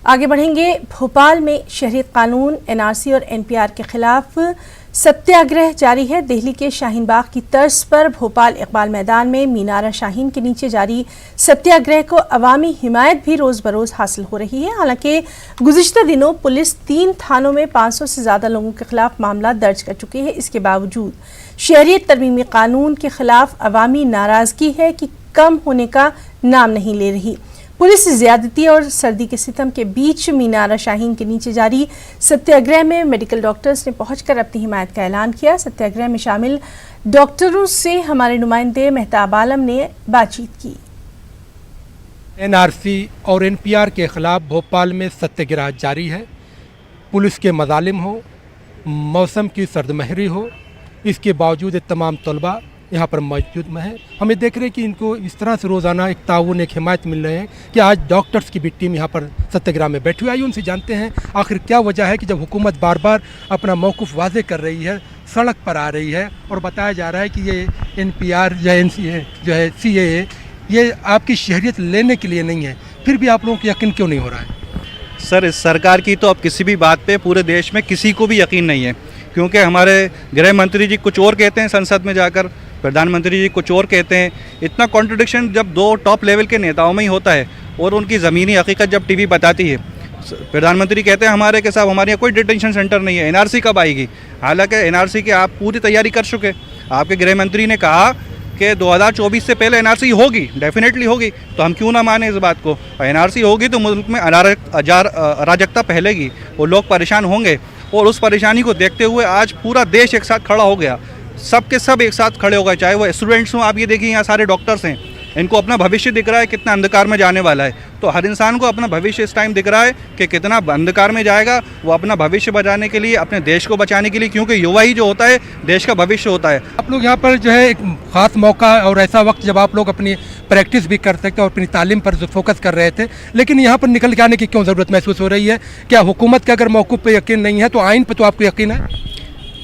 आगे बढ़ेंगे। भोपाल में शहरियत कानून, एनआरसी और एनपीआर के खिलाफ सत्याग्रह जारी है। दिल्ली के शाहीन बाग की तर्ज पर भोपाल इकबाल मैदान में मीनारा शाहीन के नीचे जारी सत्याग्रह को अवामी हिमायत भी रोज बरोज हासिल हो रही है। हालांकि गुज़िश्ता दिनों पुलिस 3 थानों में 500 से ज्यादा लोगों के खिलाफ मामला दर्ज कर चुकी है। इसके बावजूद शहरियत तरमीमी कानून के खिलाफ अवामी नाराजगी है कि कम होने का नाम नहीं ले रही। पुलिस ज्यादती और सर्दी के सितम के बीच मीनारा शाहीन के नीचे जारी सत्याग्रह में मेडिकल डॉक्टर्स ने पहुंचकर अपनी हिमायत का ऐलान किया। सत्याग्रह में शामिल डॉक्टरों से हमारे नुमाइंदे मेहताब आलम ने बातचीत की। एनआरसी और एनपीआर के खिलाफ भोपाल में सत्याग्रह जारी है। पुलिस के मजालिम हो, मौसम की सर्दमहरी हो, इसके बावजूद तमाम तलबा यहाँ पर मौजूद में है। हमें देख रहे हैं कि इनको इस तरह से रोज़ाना एक ताउन, एक हिमायत मिल रहे हैं कि आज डॉक्टर्स की भी टीम यहाँ पर सत्याग्रह में बैठी हुई। आइए उनसे जानते हैं आखिर क्या वजह है कि जब हुकूमत बार बार अपना मौक़िफ़ वाज़े कर रही है, सड़क पर आ रही है और बताया जा रहा है कि ये एनपीआर या सीएए ये आपकी शहरियत लेने के लिए नहीं है, फिर भी आप लोगों को यकीन क्यों नहीं हो रहा है? सर, इस सरकार की तो अब किसी भी बात पे पूरे देश में किसी को भी यकीन नहीं है, क्योंकि हमारे गृह मंत्री जी कुछ और कहते हैं संसद में जाकर, प्रधानमंत्री जी कुछ और कहते हैं। इतना कॉन्ट्रडिक्शन जब 2 टॉप लेवल के नेताओं में ही होता है और उनकी ज़मीनी हकीकत जब टीवी बताती है। प्रधानमंत्री कहते हैं हमारे के साथ हमारे यहाँ कोई डिटेंशन सेंटर नहीं है, एनआरसी कब आएगी? हालांकि एनआरसी की आप पूरी तैयारी कर चुके। आपके गृह मंत्री ने कहा कि 2024 से पहले एनआरसी होगी, डेफिनेटली होगी, तो हम क्यों ना माने इस बात को। एनआरसी होगी तो मुल्क में अराजकता फैलेगी और लोग परेशान होंगे, और उस परेशानी को देखते हुए आज पूरा देश एक साथ खड़ा हो गया। सब के सब एक साथ खड़े हो गए, चाहे वो स्टूडेंट्स हों। आप ये देखिए यहाँ सारे डॉक्टर्स हैं, इनको अपना भविष्य दिख रहा है कितना अंधकार में जाने वाला है। तो हर इंसान को अपना भविष्य इस टाइम दिख रहा है कि कितना अंधकार में जाएगा। वो अपना भविष्य बचाने के लिए, अपने देश को बचाने के लिए, क्योंकि युवा ही जो होता है देश का भविष्य होता है। आप लोग यहाँ पर जो है एक ख़ास मौका और ऐसा वक्त जब आप लोग अपनी प्रैक्टिस भी कर सकते और अपनी तालीम पर जो फोकस कर रहे थे, लेकिन यहाँ पर निकल के आने की क्यों ज़रूरत महसूस हो रही है? क्या हुकूमत के अगर मौक़िफ़ पे यकीन नहीं है तो आइन पे तो आपको यकीन है?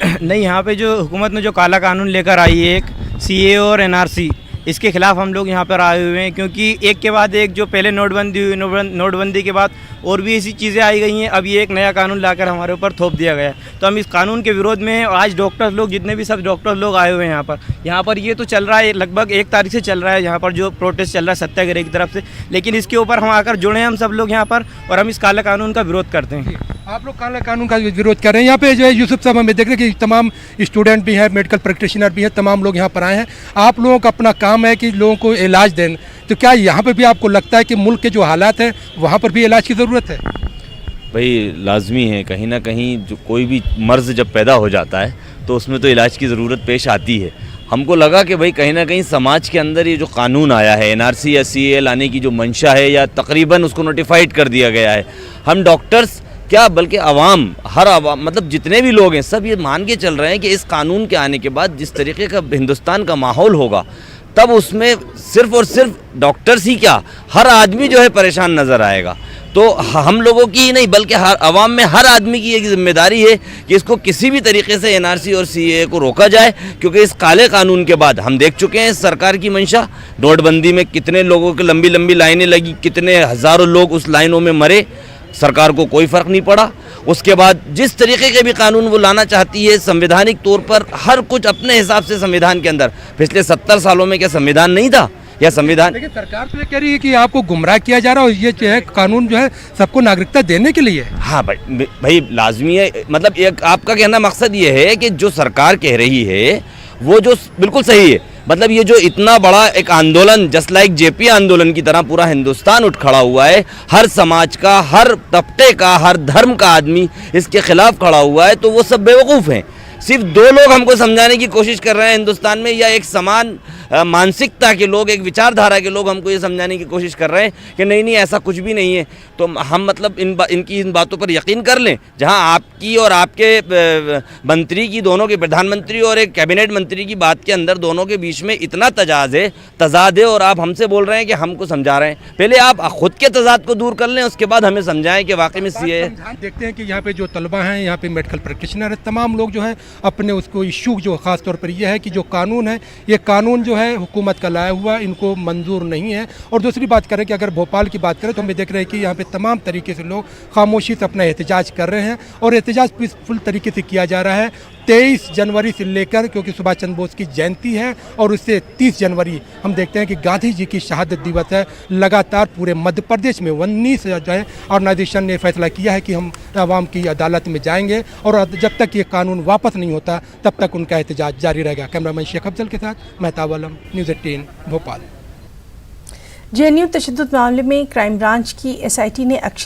नहीं, यहाँ पे जो हुकूमत ने जो काला कानून लेकर आई है, एक सीए और एनआरसी, इसके खिलाफ हम लोग यहाँ पर आए हुए हैं, क्योंकि एक के बाद एक जो पहले नोटबंदी हुई, नोटबंदी के बाद और भी ऐसी चीज़ें आई गई हैं। अब ये एक नया कानून लाकर हमारे ऊपर थोप दिया गया है, तो हम इस कानून के विरोध में आज डॉक्टर्स लोग, जितने भी सब डॉक्टर्स लोग आए हुए हैं यहाँ पर ये तो चल रहा है, लगभग 1 तारीख से चल रहा है यहाँ पर जो प्रोटेस्ट चल रहा है सत्याग्रह की तरफ से। लेकिन इसके ऊपर हम आकर जुड़े हैं हम सब लोग यहाँ पर, और हम इस काला कानून का विरोध करते हैं। आप लोग काला कानून का विरोध कर रहे हैं। यहाँ पे जो है यूसुफ साहब, हमें देख रहे हैं कि तमाम स्टूडेंट भी हैं, मेडिकल प्रैक्टिशनर भी हैं, तमाम लोग यहाँ पर आए हैं। आप लोगों का अपना काम है कि लोगों को इलाज दें, तो क्या यहाँ पर भी आपको लगता है कि मुल्क के जो हालात हैं वहाँ पर भी इलाज की ज़रूरत है? भाई लाजमी है, कहीं ना कहीं जो कोई भी मर्ज़ जब पैदा हो जाता है तो उसमें तो इलाज की ज़रूरत पेश आती है। हमको लगा कि भाई कहीं ना कहीं समाज के अंदर ये जो कानून आया है, एनआरसी या सीए लाने की जो मंशा है, या तकरीबन उसको नोटिफाइड कर दिया गया है, हम डॉक्टर्स क्या बल्कि आवाम, हर आवाम, मतलब जितने भी लोग हैं सब ये मान के चल रहे हैं कि इस कानून के आने के बाद जिस तरीके का हिंदुस्तान का माहौल होगा, तब उसमें सिर्फ़ और सिर्फ डॉक्टर्स ही क्या, हर आदमी जो है परेशान नज़र आएगा। तो हम लोगों की ही नहीं बल्कि हर आवाम में हर आदमी की एक जिम्मेदारी है कि इसको किसी भी तरीके से एनआरसी और सीए को रोका जाए, क्योंकि इस काले कानून के बाद हम देख चुके हैं सरकार की मंशा। नोटबंदी में कितने लोगों की लंबी लंबी लाइनें लगी, कितने हज़ारों लोग उस लाइनों में मरे, सरकार को कोई फ़र्क नहीं पड़ा। उसके बाद जिस तरीके के भी कानून वो लाना चाहती है, संवैधानिक तौर पर हर कुछ अपने हिसाब से संविधान के अंदर, पिछले 70 सालों में क्या संविधान नहीं था? या संविधान, लेकिन सरकार तो ये कह रही है कि आपको गुमराह किया जा रहा है और ये जो है कानून जो है सबको नागरिकता देने के लिए। हाँ भाई लाजमी है, मतलब एक आपका कहना मकसद ये है कि जो सरकार कह रही है वो जो बिल्कुल सही है। मतलब ये जो इतना बड़ा एक आंदोलन, जस्ट लाइक जेपी आंदोलन की तरह पूरा हिंदुस्तान उठ खड़ा हुआ है, हर समाज का, हर तबके का, हर धर्म का आदमी इसके खिलाफ खड़ा हुआ है, तो वो सब बेवकूफ़ हैं। सिर्फ 2 लोग हमको समझाने की कोशिश कर रहे हैं हिंदुस्तान में, या एक समान मानसिकता के लोग, एक विचारधारा के लोग हमको ये समझाने की कोशिश कर रहे हैं कि नहीं नहीं ऐसा कुछ भी नहीं है। तो हम मतलब इनकी इन बातों पर यकीन कर लें। जहां आपकी और आपके मंत्री की, दोनों के, प्रधानमंत्री और एक कैबिनेट मंत्री की बात के अंदर दोनों के बीच में इतना तजाद है, और आप हमसे बोल रहे हैं कि हमको समझा रहे हैं। पहले आप खुद के तजाद को दूर कर लें, उसके बाद हमें समझाएं कि वाकई में सीए। देखते हैं कि यहाँ पे जो तलबा हैं, यहाँ पे मेडिकल प्रैक्टिशनर है, तमाम लोग जो हैं अपने उसको इशू जो ख़ास तौर पर यह है कि जो कानून है, ये कानून जो है हुकूमत का लाया हुआ इनको मंजूर नहीं है। और दूसरी बात करें कि अगर भोपाल की बात करें तो हम देख रहे हैं कि यहाँ पे तमाम तरीके से लोग खामोशी से अपना एहतजाज कर रहे हैं और एहतजाज पीसफुल तरीके से किया जा रहा है। 23 जनवरी से लेकर, क्योंकि सुभाष चंद्र बोस की जयंती है, और उससे 30 जनवरी हम देखते हैं कि गांधी जी की शहादत दिवस है। लगातार पूरे मध्य प्रदेश में 19 जो है ऑर्गेनाइजेशन ने फैसला किया है कि हम आवाम की अदालत में जाएंगे और जब तक ये कानून वापस नहीं होता तब तक उनका एहतजाज जारी रहेगा। कैमरामैन शेख अफजल के साथ मेहताब आलम, न्यूज़ 18 भोपाल। जेएनयू तशद्दुद मामले में क्राइम ब्रांच की एसआईटी ने अक्षित